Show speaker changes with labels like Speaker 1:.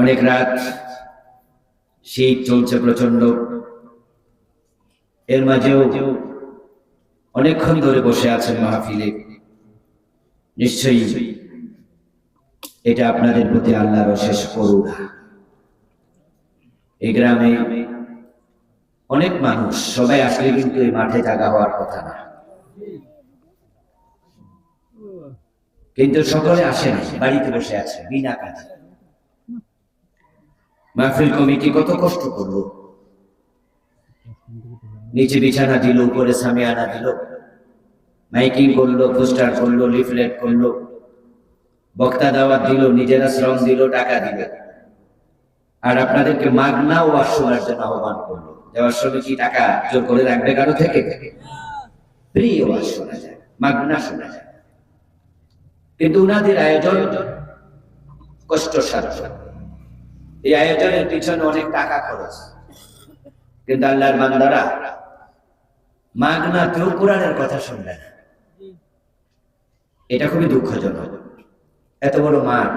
Speaker 1: অনেক রাত, শীত চলছে প্রচন্ড, এর মাঝেও অনেকক্ষণ ধরে বসে আছেন মাহফিলে। নিশ্চয়ই এটা আপনাদের প্রতি আল্লাহর অশেষ করুণা। এই গ্রামে অনেক মানুষ, সবাই আসলে কিন্তু এই মাঠে জায়গা হওয়ার কথা না, কিন্তু সকলে আসেন, বাড়িতে বসে আছে বিনা কাজে। মাহফিল কমিটি কত কষ্ট করলো, নিচে বিছানা দিল, উপরে সামিয়ানা দিল, মাইকিং করলো, পোস্টার করলো, লিফলেট করলো, বক্তা দাওয়াত দিল, নিজেরা শ্রম দিল, টাকা দিল, আর আপনাদেরকে মাগনা ওয়াজ শোনার জন্য আহ্বান করলো। যাওয়ার সময় কি টাকা জোর করে রাখবে কারো থেকে? ফ্রি ওয়াজ শোনা যায়, মাগনা শোনা যায়। কিন্তু উনাদের আয়োজন কষ্টসাধ্য, এই আয়োজনের পিছনে অনেক টাকা খরচ, কিন্তু আল্লাহর বান্দারা মাগনা কেউ কোরআনের কথা শুনবে না। এটা খুবই দুঃখজনক। এত বড় মাঠ,